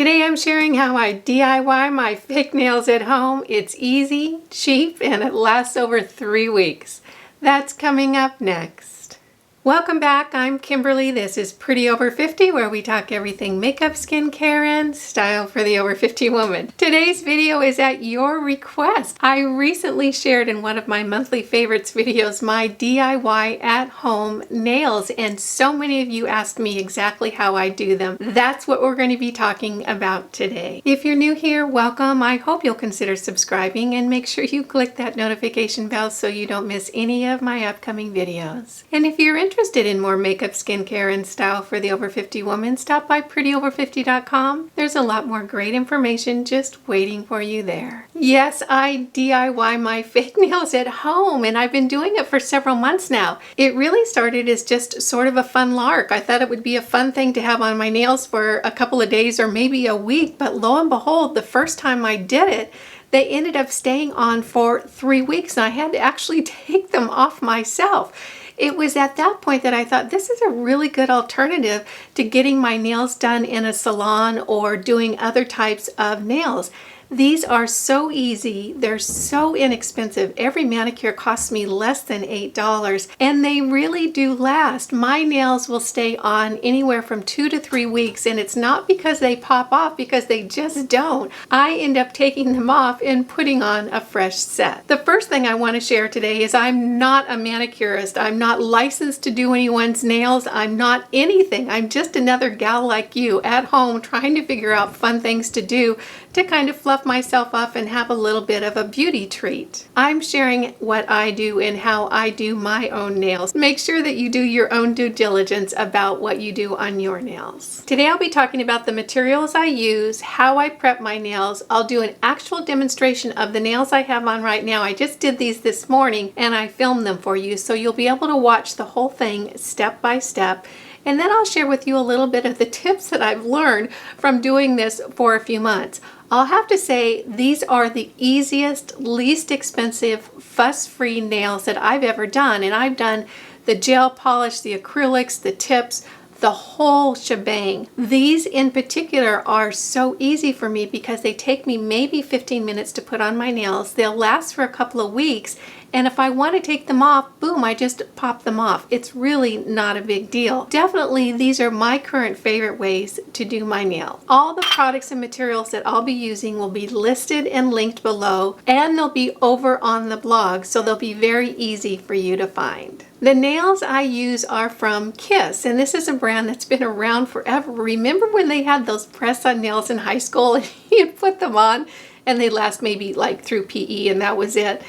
Today I'm sharing how I DIY my fake nails at home. It's easy, cheap, and it lasts over 3 weeks. That's coming up next. Welcome back, I'm Kimberly. This is Pretty Over 50, where we talk everything makeup, skincare, and style for the over 50 woman. Today's video is at your request. I recently shared in one of my monthly favorites videos my DIY at home nails, and so many of you asked me exactly how I do them. That's what we're going to be talking about today. If you're new here, welcome. I hope you'll consider subscribing and make sure you click that notification bell so you don't miss any of my upcoming videos. And if you're interested in more makeup, skincare, and style for the over 50 woman, stop by prettyover50.com. There's a lot more great information just waiting for you there. Yes, I DIY my fake nails at home, and I've been doing it for several months now. It really started as just sort of a fun lark. I thought it would be a fun thing to have on my nails for a couple of days or maybe a week, but lo and behold, the first time I did it, they ended up staying on for 3 weeks, and I had to actually take them off myself. It was at that point that I thought this is a really good alternative to getting my nails done in a salon or doing other types of nails. These are so easy, they're so inexpensive. Every manicure costs me less than $8, and they really do last. My nails will stay on anywhere from 2 to 3 weeks, and it's not because they pop off, because they just don't. I end up taking them off and putting on a fresh set. The first thing I want to share today is I'm not a manicurist. I'm not licensed to do anyone's nails. I'm not anything. I'm just another gal like you at home trying to figure out fun things to do to kind of fluff myself up and have a little bit of a beauty treat. I'm sharing what I do and how I do my own nails. Make sure that you do your own due diligence about what you do on your nails. Today I'll be talking about the materials I use, how I prep my nails. I'll do an actual demonstration of the nails I have on right now. I just did these this morning and I filmed them for you, so you'll be able to watch the whole thing step by step. And then I'll share with you a little bit of the tips that I've learned from doing this for a few months. I'll have to say these are the easiest, least expensive, fuss-free nails that I've ever done. And I've done the gel polish, the acrylics, the tips, the whole shebang. These in particular are so easy for me because they take me maybe 15 minutes to put on my nails. They'll last for a couple of weeks, and if I want to take them off, boom, I just pop them off. It's really not a big deal. Definitely, these are my current favorite ways to do my nail. All the products and materials that I'll be using will be listed and linked below, and they'll be over on the blog, so they'll be very easy for you to find. The nails I use are from Kiss, and this is a brand that's been around forever. Remember when they had those press-on nails in high school and you'd put them on and they last maybe like through PE and that was it?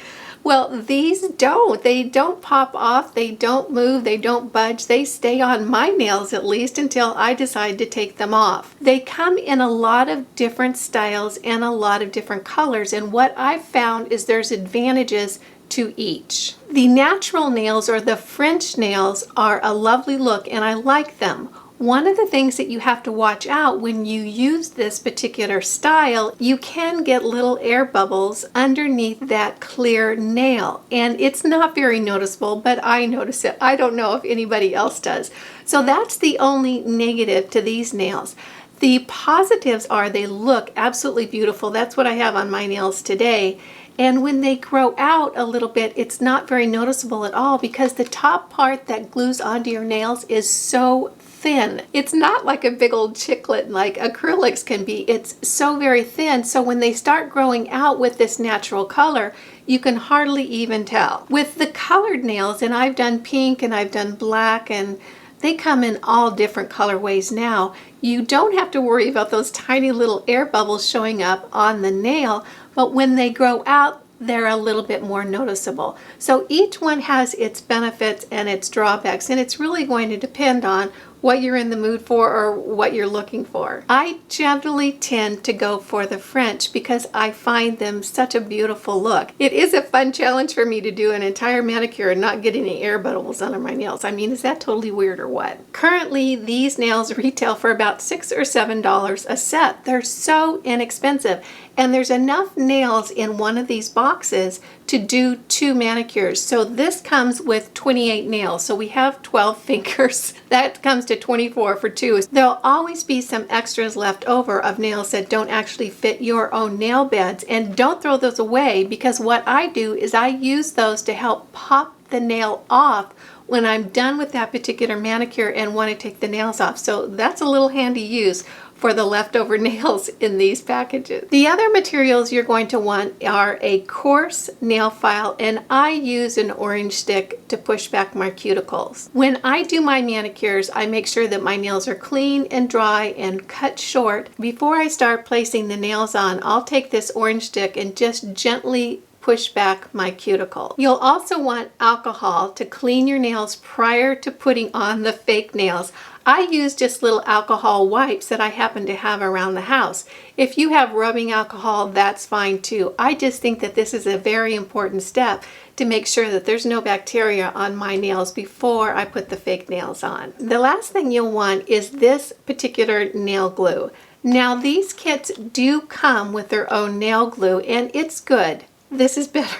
Well, these don't. They don't pop off, they don't move, they don't budge. They stay on my nails at least until I decide to take them off. They come in a lot of different styles and a lot of different colors, and what I've found is there's advantages to each. The natural nails, or the French nails, are a lovely look and I like them. One of the things that you have to watch out when you use this particular style, you can get little air bubbles underneath that clear nail, and it's not very noticeable, but I notice it. I don't know if anybody else does. So that's the only negative to these nails. The positives are they look absolutely beautiful. That's what I have on my nails today. And when they grow out a little bit, it's not very noticeable at all because the top part that glues onto your nails is so thin. It's not like a big old chiclet like acrylics can be. It's so very thin, so when they start growing out with this natural color, you can hardly even tell. With the colored nails, and I've done pink and I've done black, and they come in all different colorways now, you don't have to worry about those tiny little air bubbles showing up on the nail, but when they grow out, they're a little bit more noticeable. So each one has its benefits and its drawbacks, and it's really going to depend on what you're in the mood for or what you're looking for. I generally tend to go for the French because I find them such a beautiful look. It is a fun challenge for me to do an entire manicure and not get any air bubbles under my nails. I mean, is that totally weird or what? Currently, these nails retail for about $6 or $7 a set. They're so inexpensive, and there's enough nails in one of these boxes to do 2 manicures. So this comes with 28 nails. So we have 12 fingers. That comes to 24 for 2. There'll always be some extras left over of nails that don't actually fit your own nail beds, and don't throw those away, because what I do is I use those to help pop the nail off when I'm done with that particular manicure and want to take the nails off. So that's a little handy use for the leftover nails in these packages. The other materials you're going to want are a coarse nail file, and I use an orange stick to push back my cuticles. When I do my manicures, I make sure that my nails are clean and dry and cut short. Before I start placing the nails on, I'll take this orange stick and just gently push back my cuticle. You'll also want alcohol to clean your nails prior to putting on the fake nails. I use just little alcohol wipes that I happen to have around the house. If you have rubbing alcohol, that's fine too. I just think that this is a very important step to make sure that there's no bacteria on my nails before I put the fake nails on. The last thing you'll want is this particular nail glue. Now, these kits do come with their own nail glue, and it's good. This is better.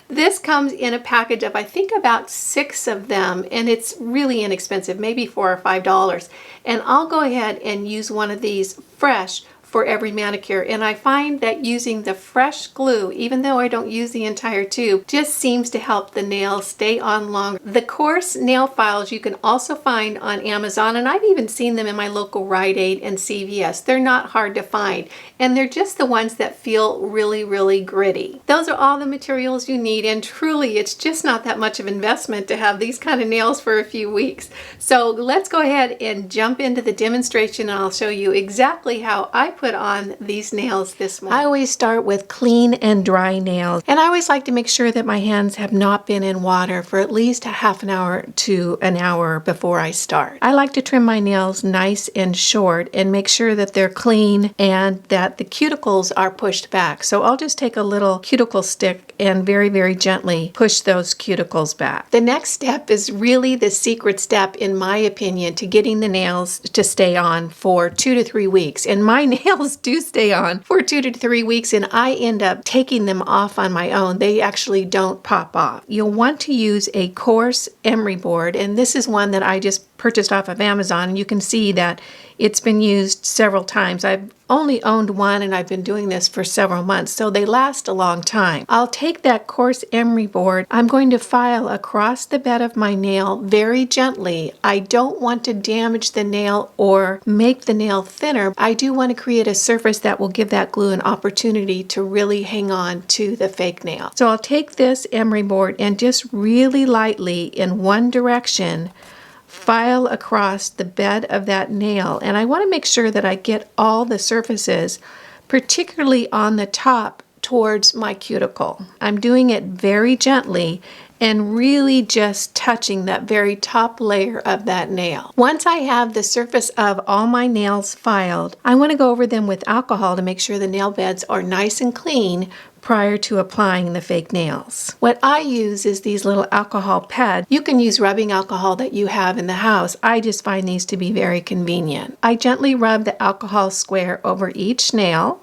This comes in a package of, I think, about 6 of them, and it's really inexpensive, maybe $4 or $5. And I'll go ahead and use one of these fresh for every manicure, and I find that using the fresh glue, even though I don't use the entire tube, just seems to help the nails stay on longer. The coarse nail files you can also find on Amazon, and I've even seen them in my local Rite Aid and CVS. They're not hard to find, and they're just the ones that feel really, really gritty. Those are all the materials you need, and truly it's just not that much of investment to have these kind of nails for a few weeks. So let's go ahead and jump into the demonstration, and I'll show you exactly how I put on these nails this morning. I always start with clean and dry nails, and I always like to make sure that my hands have not been in water for at least a half an hour to an hour before I start. I like to trim my nails nice and short and make sure that they're clean and that the cuticles are pushed back. So I'll just take a little cuticle stick and very, very gently push those cuticles back. The next step is really the secret step, in my opinion, to getting the nails to stay on for 2 to 3 weeks. And my nails do stay on for 2 to 3 weeks, and I end up taking them off on my own. They actually don't pop off. You'll want to use a coarse emery board, and this is one that I just purchased off of Amazon, and you can see that it's been used several times. I've only owned one, and I've been doing this for several months, so they last a long time. I'll take that coarse emery board. I'm going to file across the bed of my nail very gently. I don't want to damage the nail or make the nail thinner. I do want to create a surface that will give that glue an opportunity to really hang on to the fake nail. So I'll take this emery board and just really lightly in one direction file across the bed of that nail, and I want to make sure that I get all the surfaces, particularly on the top towards my cuticle. I'm doing it very gently and really just touching that very top layer of that nail. Once I have the surface of all my nails filed, I want to go over them with alcohol to make sure the nail beds are nice and clean prior to applying the fake nails. What I use is these little alcohol pads. You can use rubbing alcohol that you have in the house. I just find these to be very convenient. I gently rub the alcohol square over each nail,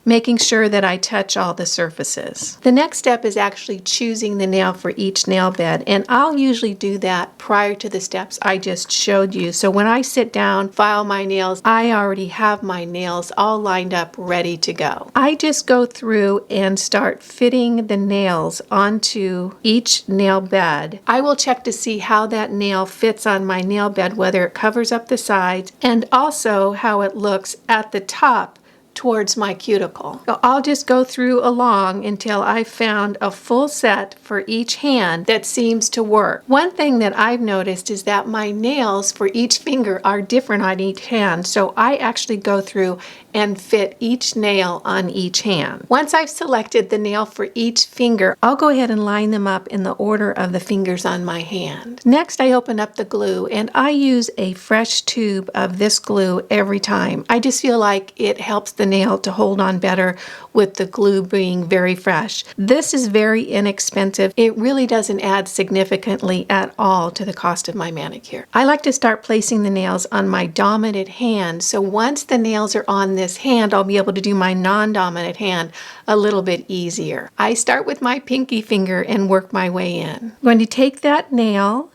making sure that I touch all the surfaces. The next step is actually choosing the nail for each nail bed, and I'll usually do that prior to the steps I just showed you. So when I sit down, file my nails, I already have my nails all lined up, ready to go. I just go through and start fitting the nails onto each nail bed. I will check to see how that nail fits on my nail bed, whether it covers up the sides, and also how it looks at the top towards my cuticle. So I'll just go through along until I've found a full set for each hand that seems to work. One thing that I've noticed is that my nails for each finger are different on each hand, so I actually go through and fit each nail on each hand. Once I've selected the nail for each finger, I'll go ahead and line them up in the order of the fingers on my hand. Next, I open up the glue, and I use a fresh tube of this glue every time. I just feel like it helps the the nail to hold on better with the glue being very fresh. This is very inexpensive. It really doesn't add significantly at all to the cost of my manicure. I like to start placing the nails on my dominant hand, so once the nails are on this hand, I'll be able to do my non-dominant hand a little bit easier. I start with my pinky finger and work my way in. I'm going to take that nail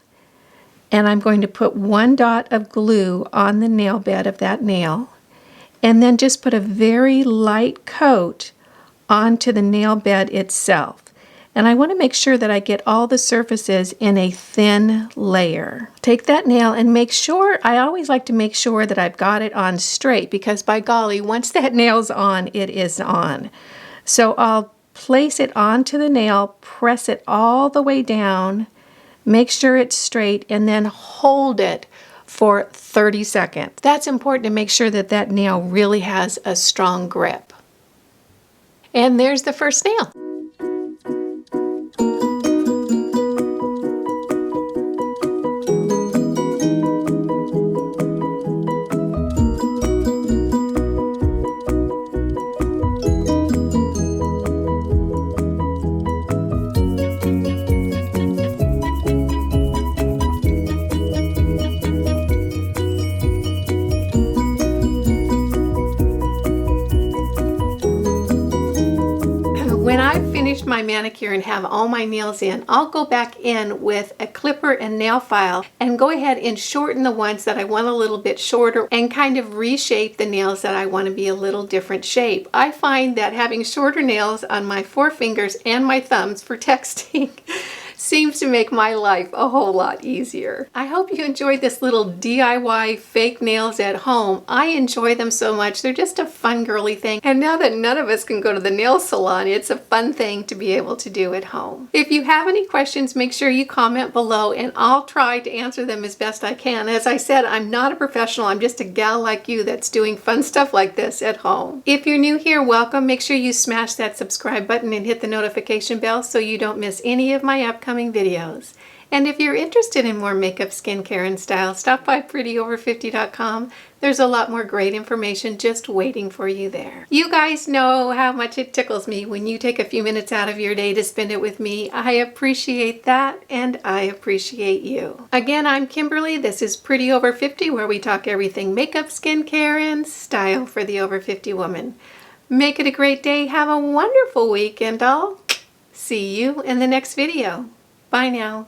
and I'm going to put one dot of glue on the nail bed of that nail, and then just put a very light coat onto the nail bed itself. And I want to make sure that I get all the surfaces in a thin layer. Take that nail and make sure, I always like to make sure that I've got it on straight, because by golly, once that nail's on, it is on. So I'll place it onto the nail, press it all the way down, make sure it's straight, and then hold it for 30 seconds. That's important to make sure that that nail really has a strong grip. And there's the first nail. When I've finished my manicure and have all my nails in, I'll go back in with a clipper and nail file and go ahead and shorten the ones that I want a little bit shorter and kind of reshape the nails that I want to be a little different shape. I find that having shorter nails on my forefingers and my thumbs for texting seems to make my life a whole lot easier. I hope you enjoyed this little DIY fake nails at home. I enjoy them so much. They're just a fun girly thing. And now that none of us can go to the nail salon, it's a fun thing to be able to do at home. If you have any questions, make sure you comment below and I'll try to answer them as best I can. As I said, I'm not a professional. I'm just a gal like you that's doing fun stuff like this at home. If you're new here, welcome. Make sure you smash that subscribe button and hit the notification bell so you don't miss any of my upcoming videos. And if you're interested in more makeup, skincare, and style, stop by prettyover50.com. There's a lot more great information just waiting for you there. You guys know how much it tickles me when you take a few minutes out of your day to spend it with me. I appreciate that, and I appreciate you. Again, I'm Kimberly. This is Pretty Over 50, where we talk everything makeup, skincare, and style for the over 50 woman. Make it a great day. Have a wonderful week, and I'll see you in the next video. Bye now.